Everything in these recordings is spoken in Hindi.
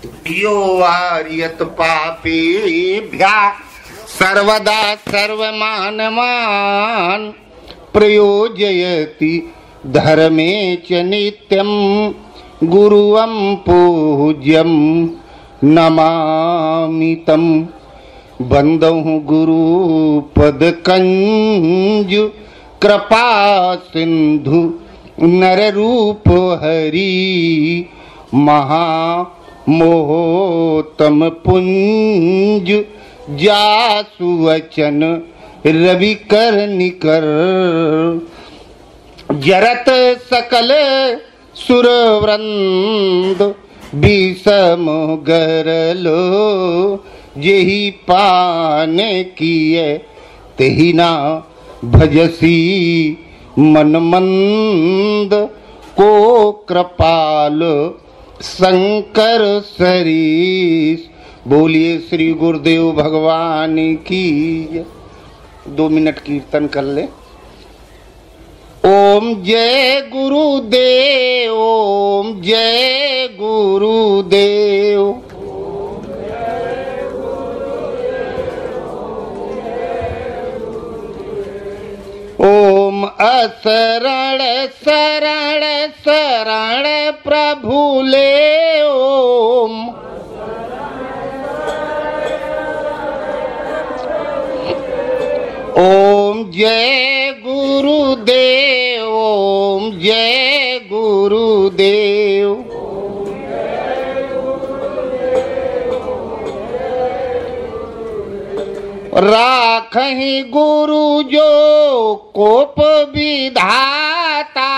यो वार्यत पापेभ्यः सर्वदा सर्वमानवान् प्रयोजयति धर्मे च नित्यं गुरुवं पूज्यं नमामि तं। बंदहु गुरु पद कंज कृपा सिंधु नर रूप हरि महा मोहतम पुंज जासु वचन रवि कर निकर जरत सकल सुरवृंद विषम गरलो जेहि पान किए तेहि ना भजसी मन मंद को कृपाल शंकर सरीस। बोलिए श्री गुरुदेव भगवान की। 2 मिनट कीर्तन कर ले। ओम जय गुरुदेव, ओम जय गुरुदेव। ओम असरण शरण शरण प्रभु ले ओम। ओम जय गुरुदेव, ओम जय गुरुदेव। राखहि गुरु जो कोप विधाता,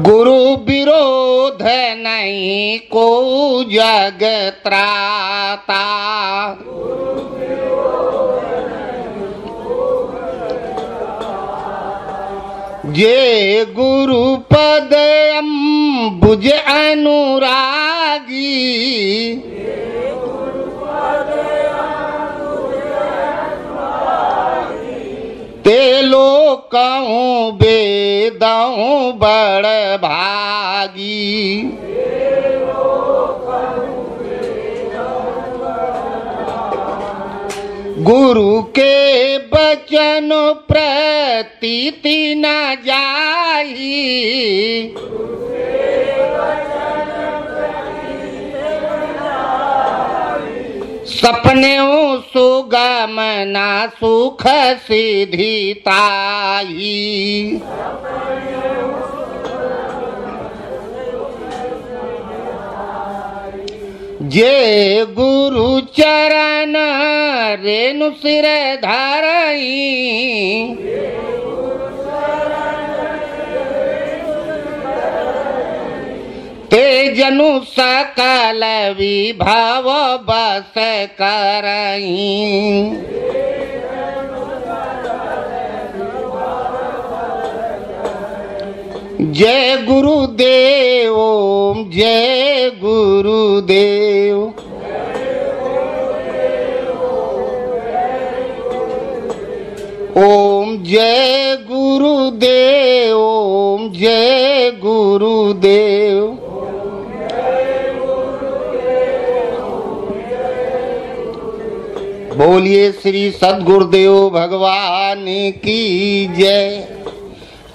गुरु विरोध नहीं को जग त्राता। जे गुरु पद अम्बुज अनुरागी, ते लोकहूँ बेदहूँ बड़ भागी। गुरु के बचन प्रतीति न जाई, सपने सुगम न सुख सिद्धि ताई। जे गुरु चरण रेणु सिर धरई, ते जनु सकल विभव बस करई। जय गुरुदेव, ओम जय गुरुदेव। ओम जय गुरुदेव, ओम जय गुरुदेव। बोलिए श्री सद्गुरुदेव भगवान की जय।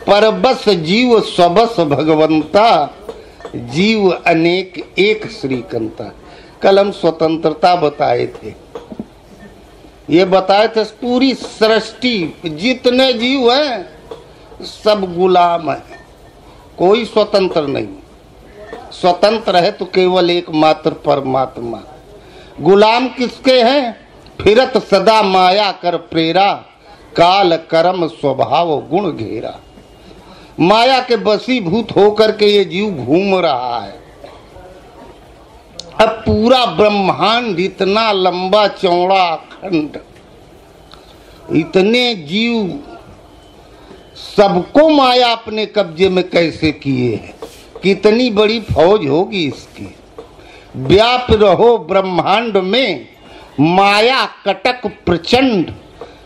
परबस जीव सबस भगवंता, जीव अनेक एक श्रीकंता। कल हम स्वतंत्रता बताए थे, ये बताए थे पूरी सृष्टि जितने जीव हैं सब गुलाम है, कोई स्वतंत्र नहीं। स्वतंत्र है तो केवल एकमात्र परमात्मा। गुलाम किसके हैं? फिरत सदा माया कर प्रेरा, काल कर्म स्वभाव गुण घेरा। माया के बसीभूत होकर के ये जीव घूम रहा है। अब पूरा ब्रह्मांड इतना लंबा चौड़ा अखंड, इतने जीव सबको माया अपने कब्जे में कैसे किए हैं? कितनी बड़ी फौज होगी इसकी। व्याप रहो ब्रह्मांड में माया कटक प्रचंड,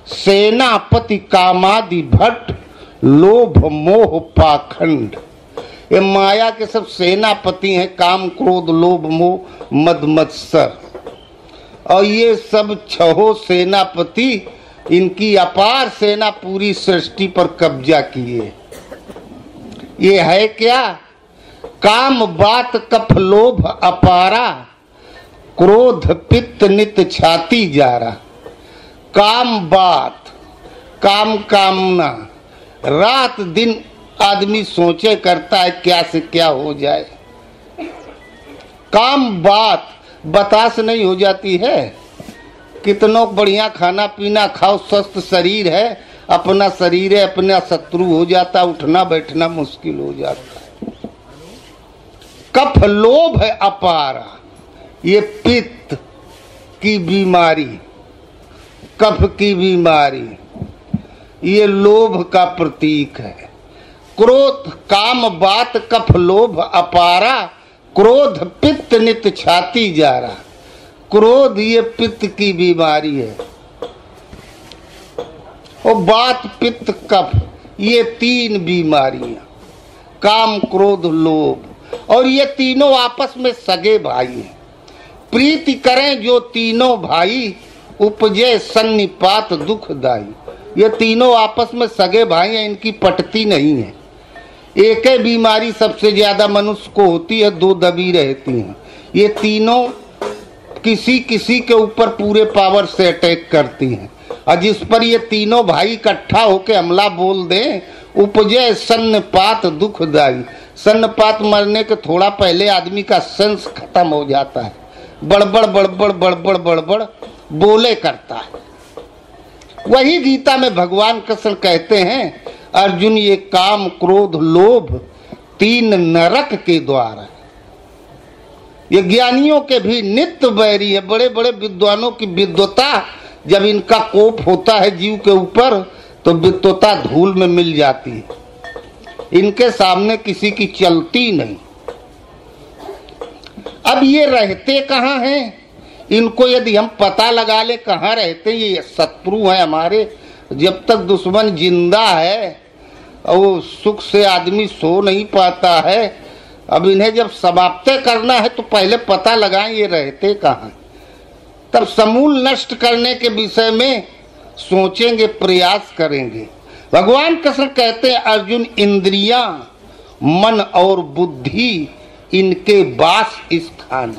सेनापति कामादि भट्ट लोभ मोह पाखंड, ये माया के सब सेनापति हैं, काम क्रोध लोभ मोह मद मत्सर। और ये सब छहो सेनापति, इनकी अपार सेना पूरी सृष्टि पर कब्जा किए। ये है क्या? काम बात कफ लोभ अपारा, क्रोध पित्त नित छाती जारा। काम बात, काम कामना, रात दिन आदमी सोचे करता है क्या से क्या हो जाए। काम बात बतास नहीं हो जाती है। कितनों बढ़िया खाना पीना खाओ, स्वस्थ शरीर है, अपना शरीर है अपना शत्रु हो जाता, उठना बैठना मुश्किल हो जाता है। कफ लोभ है अपारा, ये पित्त की बीमारी, कफ की बीमारी, ये लोभ का प्रतीक है। क्रोध काम बात कफ लोभ अपारा, क्रोध पित्त नित छाती जारा। क्रोध ये पित्त की बीमारी है, और बात पित्त कफ, ये तीन बीमारियां, काम क्रोध लोभ, और ये तीनों आपस में सगे भाई हैं। प्रीति करें जो तीनों भाई, उपजे सन्निपात दुखदाई। ये तीनों आपस में सगे भाई हैं, इनकी पटती नहीं है। एक ही बीमारी सबसे ज्यादा मनुष्य को होती है, दो दबी रहती हैं। ये तीनों किसी किसी के ऊपर पूरे पावर से अटैक करती हैं, और जिस पर ये तीनों भाई इकट्ठा होके हमला बोल दें, उपजे सन्नपात दुखदाई। सन्नपात मरने के थोड़ा पहले आदमी का सेंस खत्म हो जाता है, बड़बड़ बड़बड़ बड़बड़ बड़बड़ बोले करता है। वही गीता में भगवान कृष्ण कहते हैं, अर्जुन ये काम क्रोध लोभ तीन नरक के द्वार है। ये ज्ञानियों के भी नित्य बैरी है। बड़े बड़े विद्वानों की विद्वता, जब इनका कोप होता है जीव के ऊपर, तो विद्वता धूल में मिल जाती है। इनके सामने किसी की चलती नहीं। अब ये रहते कहाँ हैं? इनको यदि हम पता लगा ले कहाँ रहते, ये शत्रु हैं हमारे। जब तक दुश्मन जिंदा है और सुख से आदमी सो नहीं पाता है। अब इन्हें जब समाप्त करना है तो पहले पता लगाएं ये रहते कहाँ, तब समूल नष्ट करने के विषय में सोचेंगे, प्रयास करेंगे। भगवान कृष्ण कहते हैं, अर्जुन इंद्रियां मन और बुद्धि इनके वास स्थान।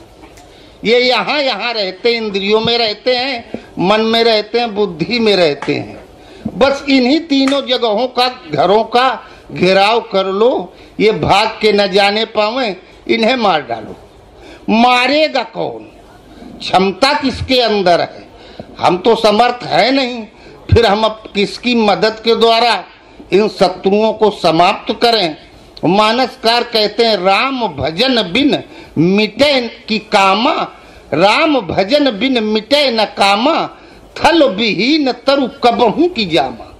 ये यहाँ यहाँ रहते, इंद्रियों में रहते हैं, मन में रहते हैं, बुद्धि में रहते हैं। बस इन्हीं तीनों जगहों का, घरों का घेराव कर लो, ये भाग के न जाने पावे, इन्हें मार डालो। मारेगा कौन? क्षमता किसके अंदर है? हम तो समर्थ है नहीं, फिर हम अब किसकी मदद के द्वारा इन शत्रुओं को समाप्त करें? मानसकार कहते हैं, राम भजन बिन मिटे की कामा, राम भजन बिन मिटे न कामा, थल विहीन तरु कबहू की जामा।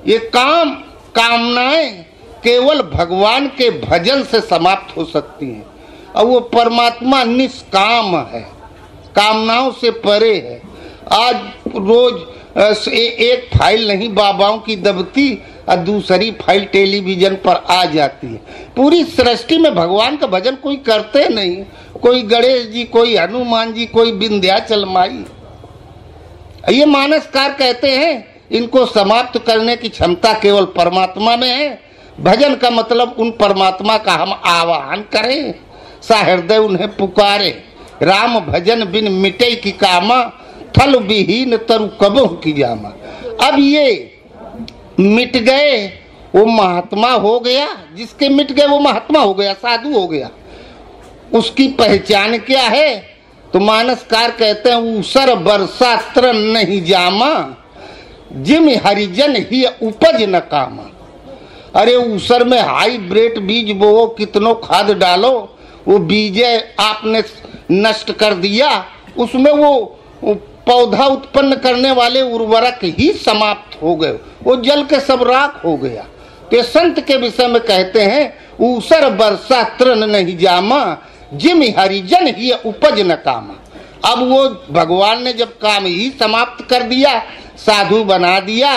ये काम कामनाएं केवल भगवान के भजन से समाप्त हो सकती हैं, और वो परमात्मा निष्काम है, कामनाओं से परे है। आज रोज एक फाइल नहीं बाबाओं की दबती और दूसरी फाइल टेलीविजन पर आ जाती है। पूरी सृष्टि में भगवान का भजन कोई करते नहीं। कोई गणेश जी, कोई हनुमान जी, कोई विंध्याचल माई। ये मानसकार कहते हैं, इनको समाप्त करने की क्षमता केवल परमात्मा में है। भजन का मतलब उन परमात्मा का हम आवाहन करें, सहृदय उन्हें पुकारे। राम भजन बिन मिटे की कामा, थल विहीन तरु कबहू की जामा। अब ये मिट गए, वो महात्मा हो गया। जिसके मिट गए वो महात्मा हो गया, साधु हो गया। उसकी पहचान क्या है? तो मानसकार कहते हैं, ऊसर बरसा त्र नहीं जामा, जिम हरिजन ही उपज न कामा। अरे ऊसर में हाईब्रिड बीज बोओ, कितनों खाद डालो, वो बीजे आपने नष्ट कर दिया, उसमें वो पौधा उत्पन्न करने वाले उर्वरक ही समाप्त हो गए, वो जल के सब राख हो गया। तो संत के विषय में कहते हैं, ऊसर बरसा तृण नहीं जामा, जिम हरिजन ही उपज न कामा। अब वो भगवान ने जब काम ही समाप्त कर दिया, साधु बना दिया,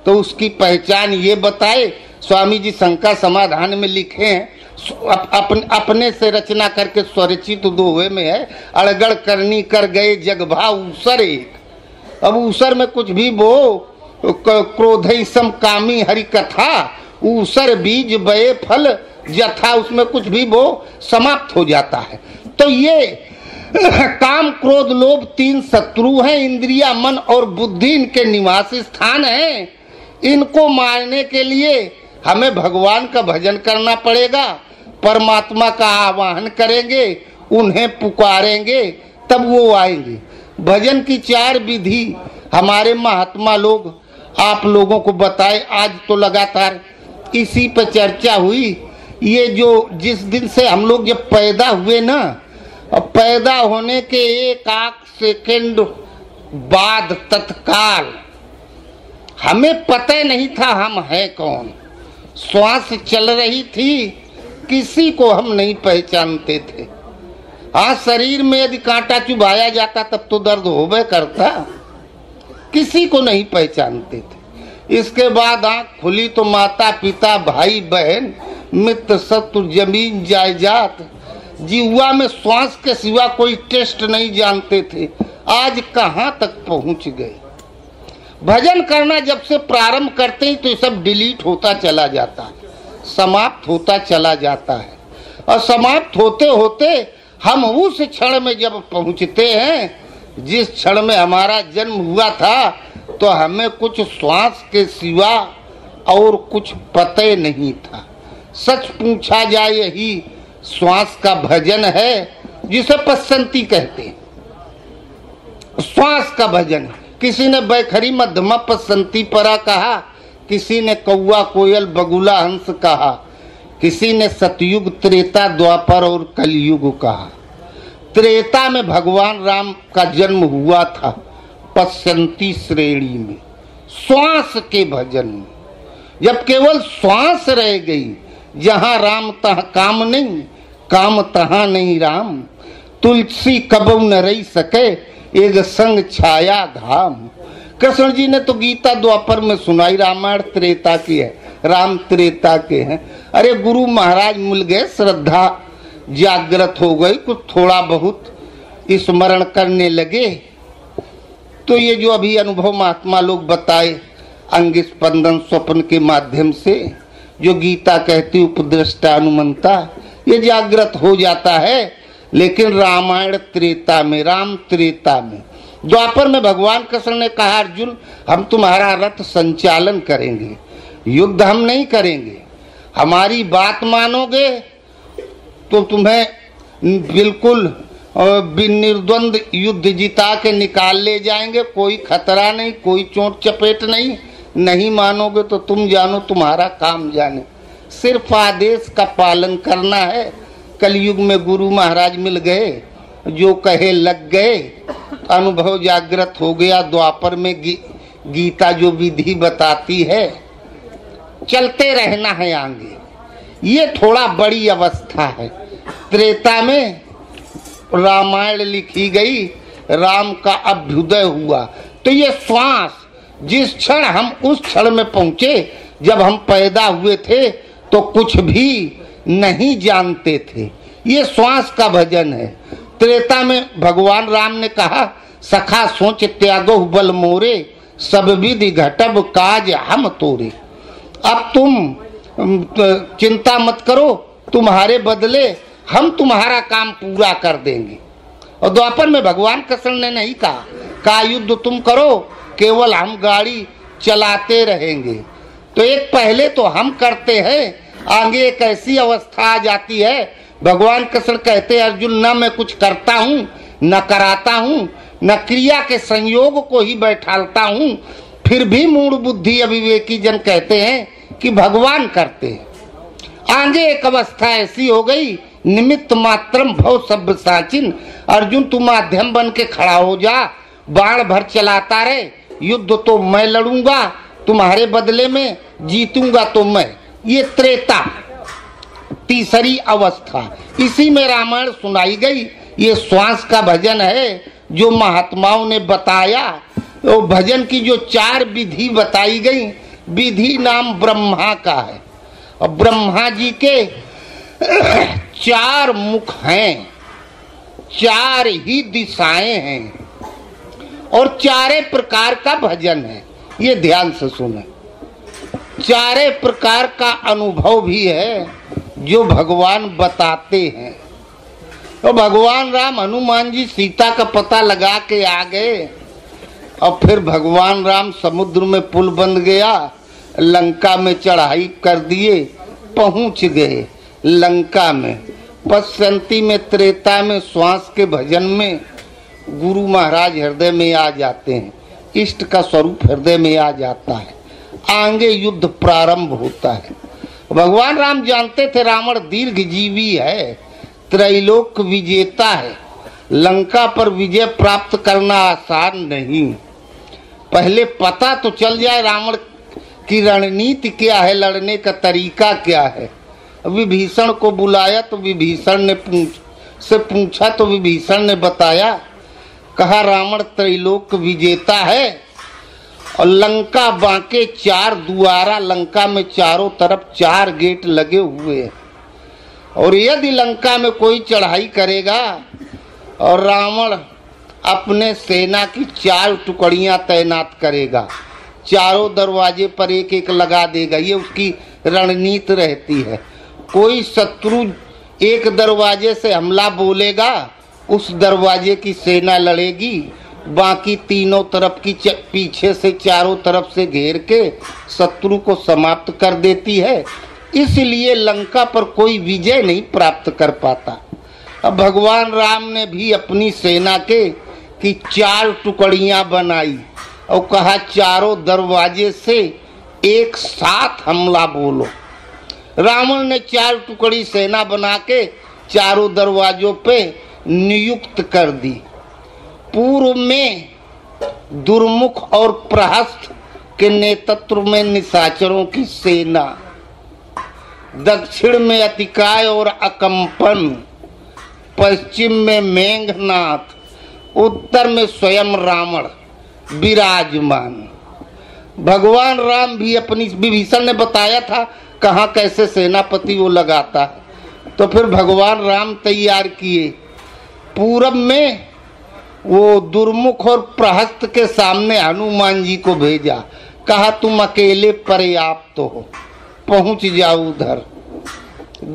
तो उसकी पहचान ये बताए। स्वामी जी शंका समाधान में लिखे हैं, अपने से रचना करके स्वरचित दोहे में है, अड़गड़ करनी कर गए जग भाव ऊसर एक। अब ऊसर में कुछ भी बो, क्रोधई सम कामी हरि कथा, ऊसर बीज बये फल जथा, उसमें कुछ भी वो समाप्त हो जाता है। तो ये काम क्रोध लोभ 3 शत्रु हैं, इंद्रिया मन और बुद्धि इनके निवास स्थान हैं। इनको मारने के लिए हमें भगवान का भजन करना पड़ेगा, परमात्मा का आवाहन करेंगे, उन्हें पुकारेंगे, तब वो आएंगे। भजन की 4 विधि हमारे महात्मा लोग आप लोगों को बताए। आज तो लगातार इसी पर चर्चा हुई। ये जो जिस दिन से हम लोग जब पैदा हुए ना, पैदा होने के 1 सेकंड बाद तत्काल हमें पता नहीं था हम हैं कौन। श्वास चल रही थी, किसी को हम नहीं पहचानते थे। हाँ, शरीर में यदि कांटा चुभाया जाता तब तो दर्द होबे करता, किसी को नहीं पहचानते थे। इसके बाद आँख खुली तो माता पिता भाई बहन मित्र शत्रु जमीन जायदाद, जीवा में श्वास के सिवा कोई टेस्ट नहीं जानते थे। आज कहाँ तक पहुँच गए। भजन करना जब से प्रारंभ करते हैं तो ये सब डिलीट होता चला जाता है, समाप्त होता चला जाता है। और समाप्त होते होते हम उस क्षण में जब पहुँचते हैं जिस क्षण में हमारा जन्म हुआ था, तो हमें कुछ श्वास के सिवा और कुछ पता नहीं था। सच पूछा जाए यही श्वास का भजन है, जिसे पसंती कहते हैं। श्वास का भजन। किसी ने बैखरी मध्यमा पसंती परा कहा, किसी ने कौआ कोयल बगुला हंस कहा, किसी ने सतयुग त्रेता द्वापर और कलयुग कहा। त्रेता में भगवान राम का जन्म हुआ था, पसंती श्रेणी में, श्वास के भजन में। जब केवल श्वास रह गई, जहाँ राम तहाँ काम नहीं, काम तहाँ नहीं राम, तुलसी कबू न रही सके एक संग छाया धाम। कृष्ण जी ने तो गीता द्वापर में सुनाई, रामायण त्रेता की है, राम त्रेता के हैं। अरे गुरु महाराज मिल गए, श्रद्धा जागृत हो गई, कुछ थोड़ा बहुत स्मरण करने लगे, तो ये जो अभी अनुभव महात्मा लोग बताए अंग स्पंदन स्वप्न के माध्यम से, जो गीता कहती उपदृष्टा अनुमंता, ये जागृत हो जाता है। लेकिन रामायण त्रेता में, राम त्रेता में, द्वापर में भगवान कृष्ण ने कहा, अर्जुन हम तुम्हारा रथ संचालन करेंगे, युद्ध हम नहीं करेंगे। हमारी बात मानोगे तो तुम्हें बिल्कुल निर्द्वंद युद्ध जिता के निकाल ले जाएंगे, कोई खतरा नहीं, कोई चोट चपेट नहीं। नहीं मानोगे तो तुम जानो, तुम्हारा काम जाने, सिर्फ आदेश का पालन करना है। कलयुग में गुरु महाराज मिल गए, जो कहे लग गए, अनुभव जागृत हो गया। द्वापर में गीता जो विधि बताती है, चलते रहना है आगे, ये थोड़ा बड़ी अवस्था है। त्रेता में रामायण लिखी गई, राम का अभ्युदय हुआ। तो ये श्वास, जिस क्षण हम उस क्षण में पहुंचे, जब हम पैदा हुए थे तो कुछ भी नहीं जानते थे, ये श्वास का भजन है। त्रेता में भगवान राम ने कहा, सखा सोच त्यागो बल मोरे, सब विधि घटब काज हम तोरे। अब तुम चिंता मत करो, तुम्हारे बदले हम तुम्हारा काम पूरा कर देंगे। और द्वापर में भगवान कृष्ण ने नहीं कहा युद्ध तुम करो, केवल हम गाड़ी चलाते रहेंगे। तो एक पहले तो हम करते हैं, आगे एक ऐसी अवस्था आ जाती है, भगवान कृष्ण कहते हैं, अर्जुन न मैं कुछ करता हूँ न कराता हूँ, न क्रिया के संयोग को ही बैठालता हूँ, फिर भी मूढ़ बुद्धि अविवेकी जन कहते हैं कि भगवान करते हैं। आगे एक अवस्था ऐसी हो गई, निमित्त मात्रम भव सब साचिन, अर्जुन तू माध्यम बन के खड़ा हो जा, बाण भर चलाता रहे, युद्ध तो मैं लड़ूंगा, तुम्हारे बदले में जीतूंगा तो मैं। ये त्रेता, तीसरी अवस्था, इसी में रामायण सुनाई गई। ये श्वास का भजन है जो महात्माओं ने बताया। तो भजन की जो 4 विधि बताई गई, विधि नाम ब्रह्मा का है और ब्रह्मा जी के 4 मुख हैं, 4 ही दिशाएं हैं और 4 प्रकार का भजन है। ये ध्यान से सुने। 4 प्रकार का अनुभव भी है जो भगवान बताते हैं। तो भगवान राम हनुमान जी सीता का पता लगा के आ गए और फिर भगवान राम समुद्र में पुल बन गया, लंका में चढ़ाई कर दिए, पहुंच गए लंका में। पश्चंती में, त्रेता में, श्वास के भजन में गुरु महाराज हृदय में आ जाते हैं, इष्ट का स्वरूप हृदय में आ जाता है, आगे युद्ध प्रारंभ होता है। भगवान राम जानते थे रावण दीर्घ जीवी है, त्रैलोक विजेता है, लंका पर विजय प्राप्त करना आसान नहीं। पहले पता तो चल जाए रावण की रणनीति क्या है, लड़ने का तरीका क्या है। विभीषण को बुलाया तो विभीषण ने पूछा तो विभीषण ने बताया, कहा रावण त्रैलोक विजेता है और लंका बांके 4 द्वारा, लंका में चारों तरफ 4 गेट लगे हुए हैं और यदि लंका में कोई चढ़ाई करेगा और रावण अपने सेना की 4 टुकड़ियां तैनात करेगा, चारों दरवाजे पर एक एक लगा देगा, ये उसकी रणनीति रहती है। कोई शत्रु एक दरवाजे से हमला बोलेगा, उस दरवाजे की सेना लड़ेगी, बाकी तीनों तरफ की पीछे से चारों तरफ से घेर के शत्रु को समाप्त कर देती है। इसलिए लंका पर कोई विजय नहीं प्राप्त कर पाता। अब भगवान राम ने भी अपनी सेना के की 4 टुकड़ियां बनाई और कहा चारों दरवाजे से एक साथ हमला बोलो। रावण ने 4 टुकड़ी सेना बना के चारों दरवाजों पे नियुक्त कर दी। पूर्व में दुर्मुख और प्रहस्त के नेतृत्व में निशाचरों की सेना, दक्षिण में अतिकाय और अकंपन, पश्चिम में मेघनाथ, उत्तर में स्वयं रावण विराजमान। भगवान राम भी अपनी, विभीषण ने बताया था कहाँ कैसे सेनापति वो लगाता है, तो फिर भगवान राम तैयार किए। पूरब में वो दुर्मुख और प्रहस्त के सामने हनुमान जी को भेजा, कहा तुम अकेले पर्याप्त हो, पहुंच जाओ उधर।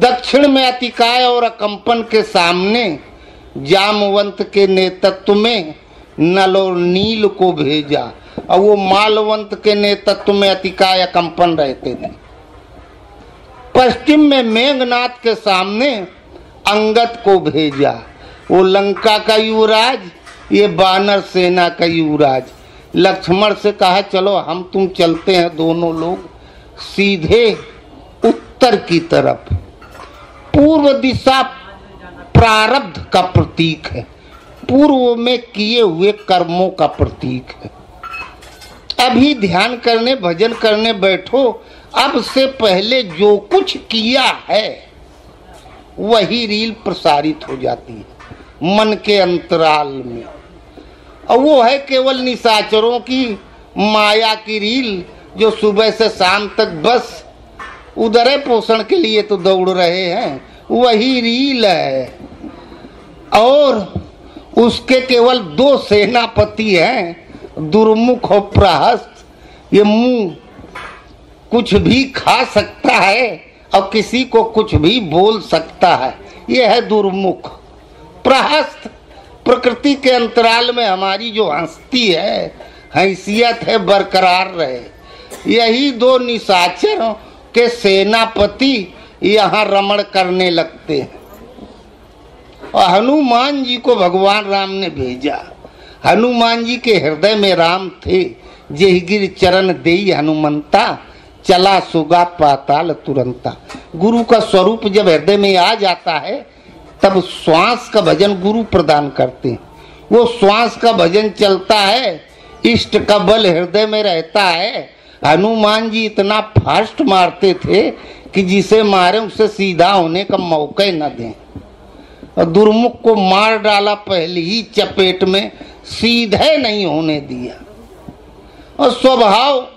दक्षिण में अतिकाय और अकंपन के सामने जामवंत के नेतृत्व में नल और नील को भेजा और वो मालवंत के नेतृत्व में अतिकाय अकंपन रहते थे। पश्चिम में मेघनाथ के सामने अंगद को भेजा, वो लंका का युवराज, ये बानर सेना का युवराज। लक्ष्मण से कहा चलो हम तुम चलते हैं दोनों लोग सीधे उत्तर की तरफ। पूर्व दिशा प्रारब्ध का प्रतीक है, पूर्व में किए हुए कर्मों का प्रतीक है। अभी ध्यान करने भजन करने बैठो, अब से पहले जो कुछ किया है वही रील प्रसारित हो जाती है मन के अंतराल में, और वो है केवल निशाचरों की माया की रील जो सुबह से शाम तक बस उदर पोषण के लिए तो दौड़ रहे हैं, वही रील है। और उसके केवल 2 सेनापति हैं, दुर्मुख और प्रहस्त। ये मुंह कुछ भी खा सकता है और किसी को कुछ भी बोल सकता है, ये है दुर्मुख। प्रहस्त प्रकृति के अंतराल में हमारी जो हस्ती है, हैसियत है, बरकरार रहे। यही 2 निशाचरों के सेनापति यहाँ रमण करने लगते हैं और हनुमान जी को भगवान राम ने भेजा। हनुमान जी के हृदय में राम थे, जेहिगिर चरण देई हनुमंता, चला सुगा पाताल तुरंता। गुरु का स्वरूप जब हृदय में आ जाता है तब श्वास का भजन गुरु प्रदान करते हैं। वो श्वास का भजन चलता है, इष्ट का बल हृदय में रहता है। हनुमान जी इतना फास्ट मारते थे कि जिसे मारे उसे सीधा होने का मौका ही न दें, और दुर्मुख को मार डाला पहली ही चपेट में, सीधे नहीं होने दिया। और स्वभाव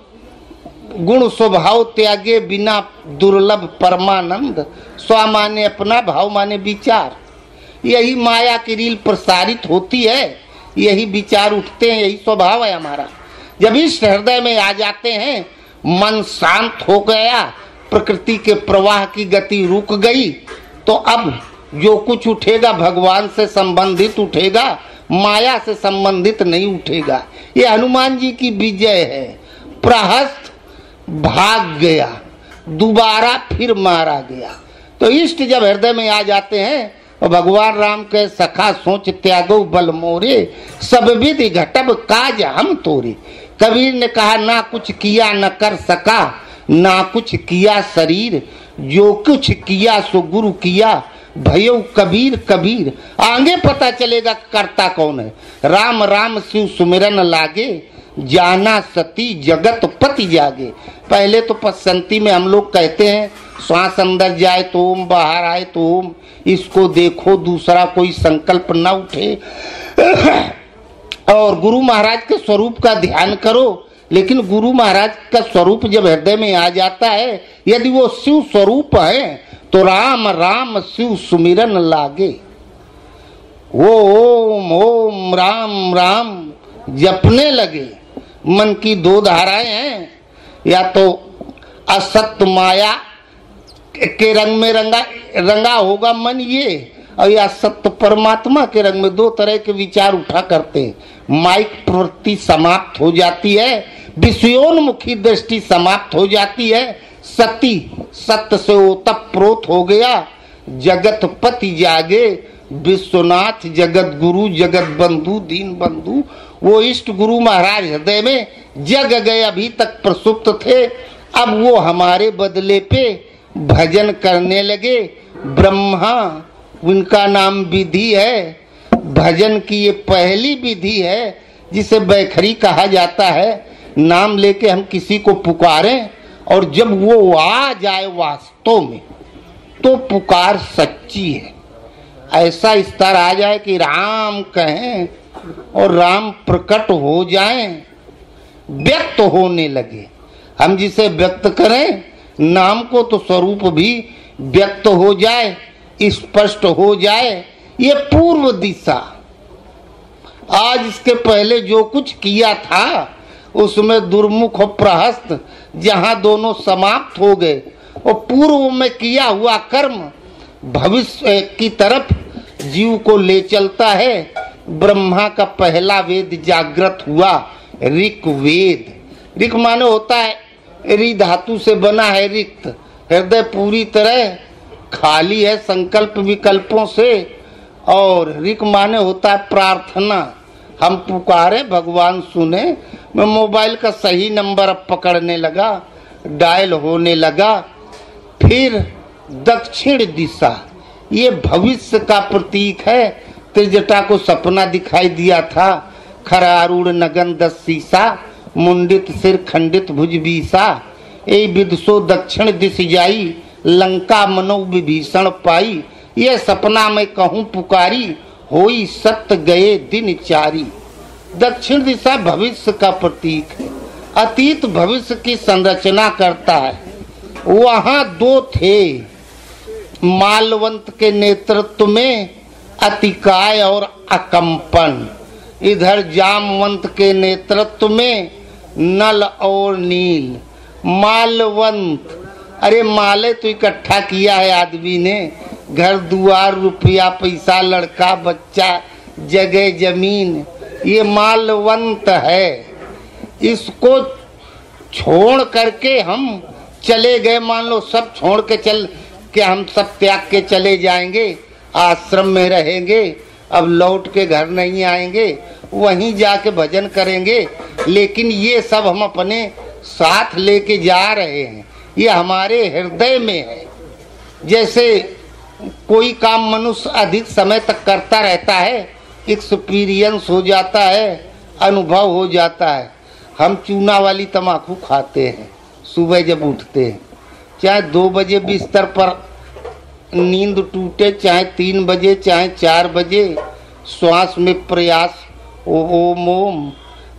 गुण स्वभाव त्यागे बिना दुर्लभ परमानंद। स्व माने अपना, भाव माने विचार। यही माया की रील प्रसारित होती है, यही विचार उठते हैं, यही स्वभाव है हमारा। जब इस हृदय में आ जाते हैं, मन शांत हो गया, प्रकृति के प्रवाह की गति रुक गई, तो अब जो कुछ उठेगा भगवान से संबंधित उठेगा, माया से संबंधित नहीं उठेगा। ये हनुमान जी की विजय है। प्रहस्त भाग गया, दोबारा फिर मारा गया। तो इष्ट जब हृदय में आ जाते हैं, और भगवान राम के सखा सोच त्यागो बल मोरे, सब विधि घटब काज हम तोरे। कबीर ने कहा, ना कुछ किया न कर सका, ना कुछ किया शरीर, जो कुछ किया सो गुरु किया, भयो कबीर कबीर। आगे पता चलेगा करता कौन है। राम राम शिव सुमिरन लागे, जाना सती जगत पति जागे। पहले तो पसंती में हम लोग कहते हैं, श्वास अंदर जाए तो ओम, बाहर आए तो ओम, इसको देखो, दूसरा कोई संकल्प न उठे। और गुरु महाराज के स्वरूप का ध्यान करो। लेकिन गुरु महाराज का स्वरूप जब हृदय में आ जाता है, यदि वो शिव स्वरूप है, तो राम राम शिव सुमिरन लागे। वो ओम ओम राम राम जपने लगे। मन की दो धाराएं हैं, या तो असत्य माया के रंग में रंगा होगा मन ये, और या सत्य परमात्मा के रंग में। दो तरह के विचार उठा करते हैं। माइक प्रवृत्ति समाप्त हो जाती है, विषयोन्मुखी दृष्टि समाप्त हो जाती है। सती सत्य से ओतप्रोत हो गया, जगत पति जागे, विश्वनाथ जगत गुरु जगत बंधु दीन बंधु। वो इष्ट गुरु महाराज हृदय में जग गए, अभी तक प्रसुप्त थे, अब वो हमारे बदले पे भजन करने लगे। ब्रह्मा उनका नाम विधि है। भजन की ये पहली विधि है जिसे बैखरी कहा जाता है। नाम लेके हम किसी को पुकारें, और जब वो आ जाए वास्तव में, तो पुकार सच्ची है। ऐसा स्तर आ जाए कि राम कहें और राम प्रकट हो जाएं, व्यक्त होने लगे। हम जिसे व्यक्त करें नाम को, तो स्वरूप भी व्यक्त हो जाए, स्पष्ट हो जाए। ये पूर्व दिशा। आज इसके पहले जो कुछ किया था, उसमें दुर्मुख और प्रहस्त जहां दोनों समाप्त हो गए, और पूर्व में किया हुआ कर्म भविष्य की तरफ जीव को ले चलता है। ब्रह्मा का पहला वेद जागृत हुआ, ऋक वेद। ऋक माने होता है, रि धातु से बना है रिक्त। हृदय पूरी तरह खाली है संकल्प विकल्पों से। और ऋक माने होता है प्रार्थना। हम पुकारे, भगवान सुने। मैं मोबाइल का सही नंबर अब पकड़ने लगा, डायल होने लगा। फिर दक्षिण दिशा, ये भविष्य का प्रतीक है। त्रिजटा को सपना दिखाई दिया था, खरारूढ़ नगन 10 सीसा, मुंडित सिर खंडित भुज बीसा। ए विदसो दक्षिण दिश जाई, लंका मनो विभीषण पाई। ये सपना में कहूँ पुकारी, होई सत्य गए दिन चारी। दक्षिण दिशा भविष्य का प्रतीक है। अतीत भविष्य की संरचना करता है। वहां दो थे, मालवंत के नेतृत्व में अतिकाय और अकंपन, इधर जामवंत के नेतृत्व में नल और नील। मालवंत, अरे माले तो इकट्ठा किया है आदमी ने, घर दुआर रुपया पैसा लड़का बच्चा जगह जमीन, ये मालवंत है। इसको छोड़ करके हम चले गए, मान लो सब छोड़ के चल के हम सब त्याग के चले जाएंगे, आश्रम में रहेंगे, अब लौट के घर नहीं आएंगे, वहीं जाके भजन करेंगे। लेकिन ये सब हम अपने साथ लेके जा रहे हैं, ये हमारे हृदय में है। जैसे कोई काम मनुष्य अधिक समय तक करता रहता है, एक्सपीरियंस हो जाता है, अनुभव हो जाता है। हम चूना वाली तम्बाकू खाते हैं सुबह जब उठते हैं, चाहे 2 बजे बिस्तर पर नींद टूटे, चाहे 3 बजे, चाहे 4 बजे, श्वास में प्रयास ओम ओम,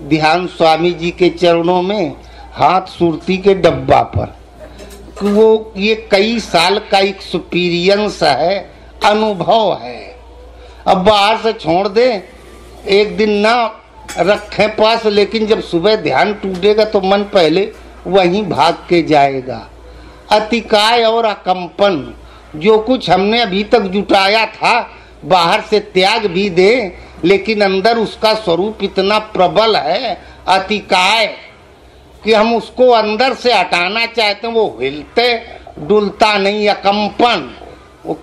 ध्यान स्वामी जी के चरणों में, हाथ सुरती के डब्बा पर। वो ये कई साल का एक्सपीरियंस है, अनुभव है। अब बाहर से छोड़ दे, एक दिन ना रखें पास, लेकिन जब सुबह ध्यान टूटेगा तो मन पहले वहीं भाग के जाएगा। अतिकाय और अकंपन, जो कुछ हमने अभी तक जुटाया था बाहर से त्याग भी दे, लेकिन अंदर उसका स्वरूप इतना प्रबल है अतिकाय कि हम उसको अंदर से हटाना चाहते हैं, वो हिलते डुलता नहीं। अकंपन, वो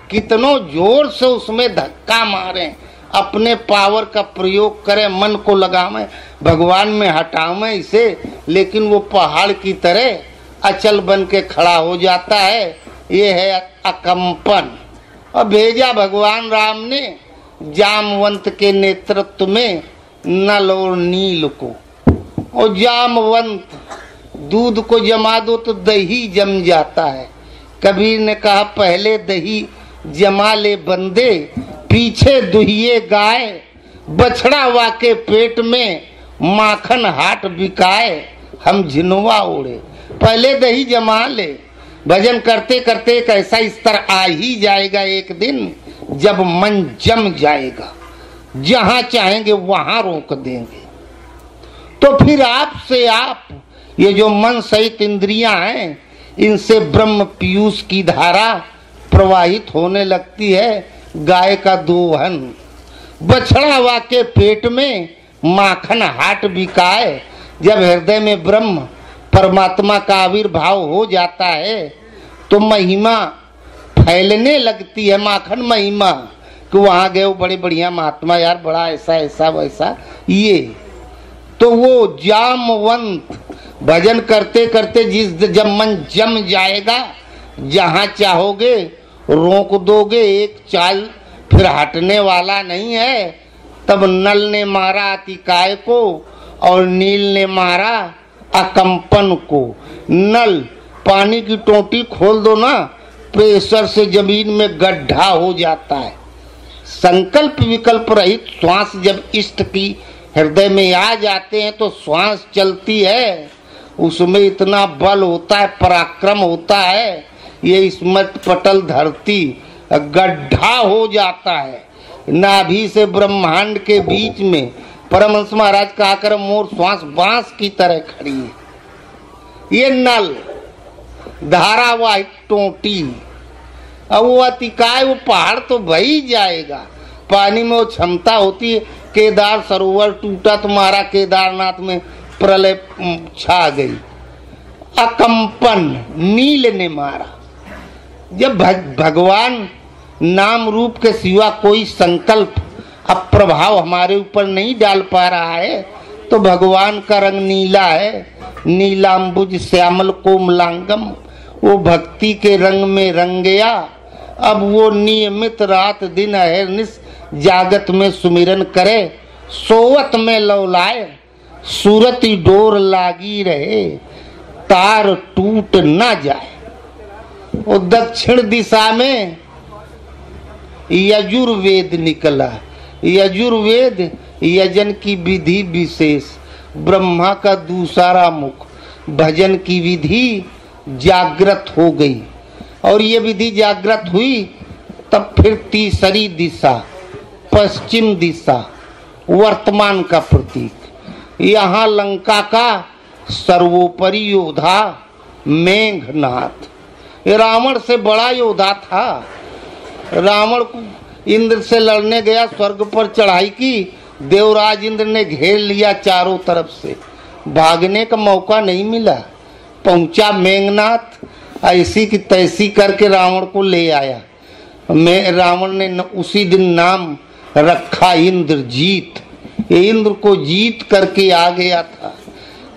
कितनों जोर से उसमें धक्का मारे, अपने पावर का प्रयोग करें, मन को लगावें, भगवान में हटावें इसे, लेकिन वो पहाड़ की तरह अचल बन के खड़ा हो जाता है। ये है अकंपन। और भेजा भगवान राम ने जामवंत के नेतृत्व में नल और नील को। और जामवंत, दूध को जमा दो तो दही जम जाता है। कबीर ने कहा पहले दही जमा ले बंदे, पीछे दुहिए गाय, बछड़ा वाके पेट में माखन हाट बिकाए, हम झिनवा ओढ़े। पहले दही जमा ले। भजन करते करते एक ऐसा स्तर आ ही जाएगा एक दिन जब मन जम जाएगा, जहां चाहेंगे वहां रोक देंगे। तो फिर आपसे आप, ये जो मन सहित इंद्रियां हैं, इनसे ब्रह्म पीयूष की धारा प्रवाहित होने लगती है। गाय का दोहन, बछड़ा वाके पेट में माखन हाट बिकाए। जब हृदय में ब्रह्म परमात्मा का आविर्भाव हो जाता है तो महिमा फैलने लगती है। माखन महिमा कि वहां गए बड़े बढ़िया महात्मा, यार बड़ा ऐसा ऐसा वैसा। ये तो वो जामवंत, भजन करते करते जब मन जम जाएगा, जहां चाहोगे रोक दोगे, एक चाल फिर हटने वाला नहीं है। तब नल ने मारा अतिकाय को और नील ने मारा अकंपन को। नल, पानी की टोटी खोल दो ना, प्रेशर से जमीन में गड्ढा हो जाता है। संकल्प विकल्प रहित श्वास जब इष्ट की हृदय में आ जाते हैं तो श्वास चलती है, उसमें इतना बल होता है, पराक्रम होता है। ये स्मृत पटल धरती गड्ढा हो जाता है। नाभि से ब्रह्मांड के बीच में परमहंस महाराज कहा कर मोर श्वास बांस की तरह खड़ी है। ये नल, धारावाहिक टोटी। अब वो अतिकाय, वो पहाड़ तो बही जाएगा। पानी में वो क्षमता होती है। केदार सरोवर टूटा, तुम्हारा केदारनाथ में प्रलय छा गई। अकंपन, नील ने मारा। जब भगवान नाम रूप के सिवा कोई संकल्प अब प्रभाव हमारे ऊपर नहीं डाल पा रहा है तो भगवान का रंग नीला है। नीलांबुज श्यामल कोमलांगम, वो भक्ति के रंग में रंग गया। अब वो नियमित रात दिन अहर्निश जागत में सुमिरन करे, सोवत में लौलाए, सूरती डोर लागी रहे, तार टूट ना जाए। वो दक्षिण दिशा में यजुर्वेद निकला। यजुर्वेद यजन की विधि विशेष, ब्रह्मा का दूसरा मुख, भजन की विधि जागृत हो गई। और ये विधि जागृत हुई तब फिर तीसरी दिशा, पश्चिम दिशा, वर्तमान का प्रतीक। यहाँ लंका का सर्वोपरि योद्धा मेघनाथ, ये रावण से बड़ा योद्धा था। रावण को इंद्र से लड़ने गया, स्वर्ग पर चढ़ाई की, देवराज इंद्र ने घेर लिया चारों तरफ से, भागने का मौका नहीं मिला। पहुंचा मेघनाथ, ऐसी की तैसी करके रावण को ले आया। रावण ने उसी दिन नाम रखा इंद्रजीत। ये इंद्र को जीत करके आ गया था।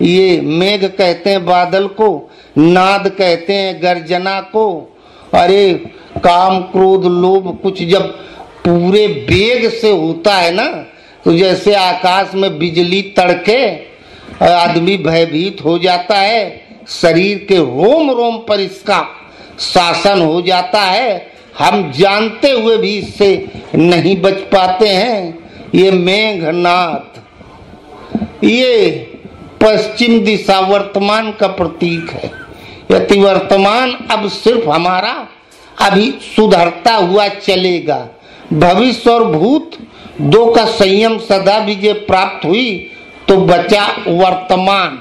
ये मेघ कहते हैं बादल को, नाद कहते हैं गर्जना को। अरे काम क्रोध लोभ कुछ जब पूरे वेग से होता है ना, तो जैसे आकाश में बिजली तड़के आदमी भयभीत हो जाता है, शरीर के रोम रोम पर इसका शासन हो जाता है। हम जानते हुए भी इससे नहीं बच पाते हैं। ये मेघनाथ, ये पश्चिम दिशा वर्तमान का प्रतीक है। यदि वर्तमान अब सिर्फ हमारा अभी सुधरता हुआ चलेगा, भविष्य और भूत दो का संयम सदा विजय प्राप्त हुई तो बचा वर्तमान।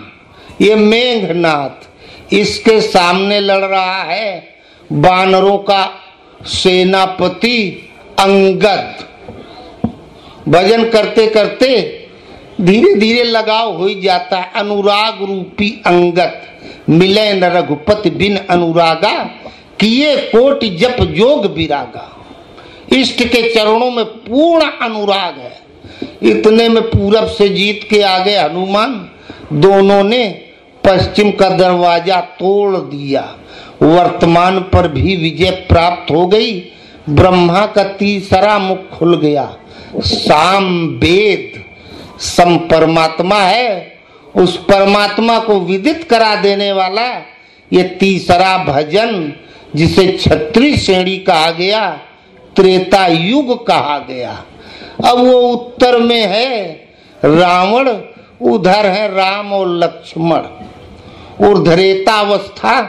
ये मेघनाथ, इसके सामने लड़ रहा है वानरों का सेनापति अंगद। भजन करते करते धीरे धीरे लगाव हो जाता है। अनुराग रूपी अंगद मिले न रघुपति बिन अनुरागा, किए कोट जप जोग विरागा। इष्ट के चरणों में पूर्ण अनुराग है। इतने में पूरब से जीत के आगे हनुमान दोनों ने पश्चिम का दरवाजा तोड़ दिया। वर्तमान पर भी विजय प्राप्त हो गई। ब्रह्मा का तीसरा मुख खुल गया। साम वेद सम परमात्मा है, उस परमात्मा को विदित करा देने वाला ये तीसरा भजन, जिसे क्षत्रिय श्रेणी कहा गया, त्रेता युग कहा गया। अब वो उत्तर में है रावण, उधर है राम और लक्ष्मण। ऊर्ध्वरेतावस्था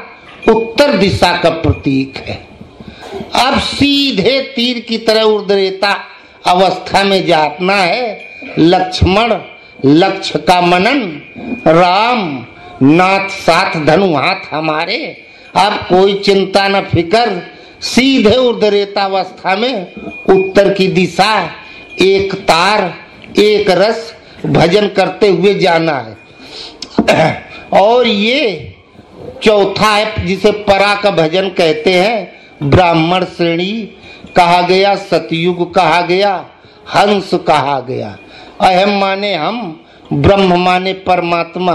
उत्तर दिशा का प्रतीक है। अब सीधे तीर की तरह ऊर्ध्वरेता अवस्था में जाना है। लक्ष्मण लक्ष्य का मनन, राम नाथ साथ धनु हाथ हमारे। अब कोई चिंता न फिकर, सीधे ऊर्ध्वरेतावस्था में उत्तर की दिशा, एक तार एक रस भजन करते हुए जाना है। और ये चौथा है जिसे परा का भजन कहते हैं। ब्राह्मण श्रेणी कहा गया, सतयुग कहा गया, हंस कहा गया। अहम माने हम, ब्रह्म माने परमात्मा।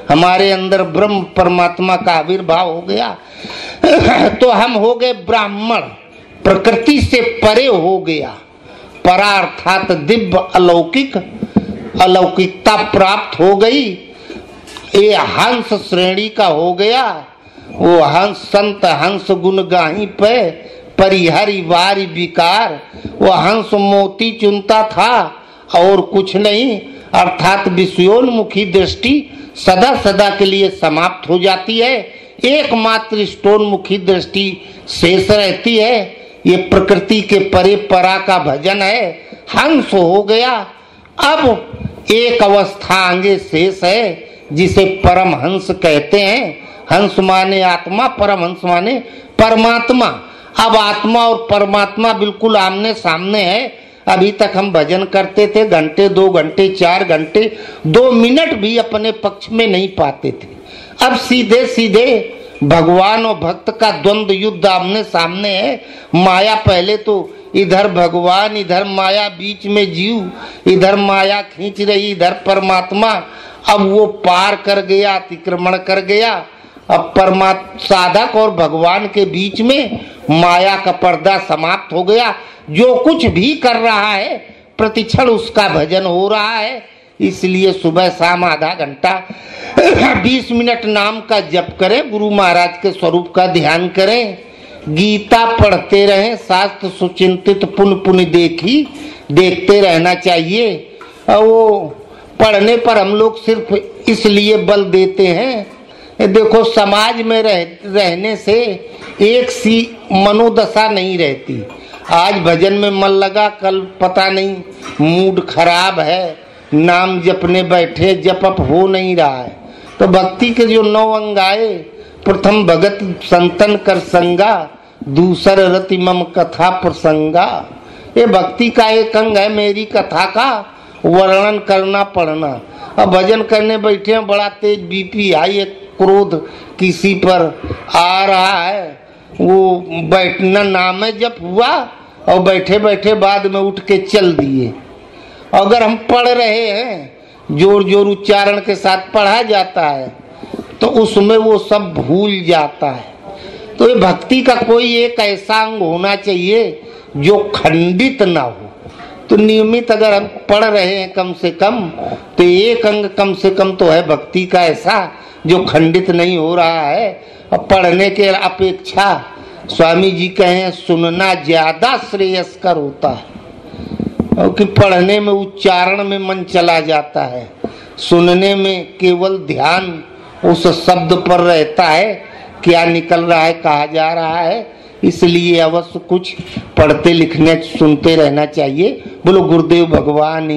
हमारे अंदर ब्रह्म परमात्मा का आविर्भाव हो गया तो हम हो गए ब्राह्मण, प्रकृति से परे हो गया। परा अर्थात दिव्य अलौकिक, अलौकिकता प्राप्त हो गई। ये हंस श्रेणी का हो गया। वो हंस संत हंस गुण गाही पे परिहरि वारी विकार। वो हंस मोती चुनता था और कुछ नहीं, अर्थात विषयोन्मुखी दृष्टि सदा सदा के लिए समाप्त हो जाती है। एकमात्र स्टोनमुखी दृष्टि शेष रहती है। ये प्रकृति के परे परा का भजन है। हंस हो गया। अब एक अवस्था आगे शेष है जिसे परमहंस कहते हैं। हंस माने आत्मा, परमहंस माने परमात्मा। अब आत्मा और परमात्मा बिल्कुल आमने सामने है। अभी तक हम भजन करते थे, घंटे 2 घंटे 4 घंटे 2 मिनट भी अपने पक्ष में नहीं पाते थे। अब सीधे सीधे भगवान और भक्त का द्वंद्व युद्ध आमने सामने है। माया पहले तो इधर भगवान इधर माया, बीच में जीव, इधर माया खींच रही इधर परमात्मा। अब वो पार कर गया, अतिक्रमण कर गया। अब परमात्मा साधक और भगवान के बीच में माया का पर्दा समाप्त हो गया। जो कुछ भी कर रहा है प्रतिक्षण उसका भजन हो रहा है। इसलिए सुबह शाम आधा घंटा 20 मिनट नाम का जप करें, गुरु महाराज के स्वरूप का ध्यान करें, गीता पढ़ते रहें, शास्त्र सुचिंतित पुन पुन देखते रहना चाहिए। और वो पढ़ने पर हम लोग सिर्फ इसलिए बल देते हैं, देखो समाज में रहने से एक सी मनोदशा नहीं रहती। आज भजन में मन लगा, कल पता नहीं मूड खराब है, नाम जपने बैठे, जप हो नहीं रहा है। तो भक्ति के जो 9 अंग आए, प्रथम भगत संतन कर संगा, दूसर रति मम कथा प्रसंगा। ये भक्ति का एक अंग है। मेरी कथा का वर्णन करना पढ़ना। अब भजन करने बैठे हैं, बड़ा तेज बीपी हाई, एक क्रोध किसी पर आ रहा है, वो बैठना नाम है जप हुआ और बैठे बैठे बाद में उठ के चल दिए। अगर हम पढ़ रहे हैं, जोर जोर उच्चारण के साथ पढ़ा जाता है, तो उसमें वो सब भूल जाता है। तो ये भक्ति का कोई एक ऐसा अंग होना चाहिए जो खंडित ना हो। तो नियमित अगर हम पढ़ रहे हैं कम से कम, तो एक अंग कम से कम तो है भक्ति का ऐसा जो खंडित नहीं हो रहा है। और पढ़ने के अपेक्षा स्वामी जी कहें सुनना ज्यादा श्रेयस्कर होता है, क्योंकि पढ़ने में उच्चारण में मन चला जाता है। सुनने में केवल ध्यान उस शब्द पर रहता है, क्या निकल रहा है, कहा जा रहा है। इसलिए अवश्य कुछ पढ़ते लिखने सुनते रहना चाहिए। बोलो गुरुदेव भगवान।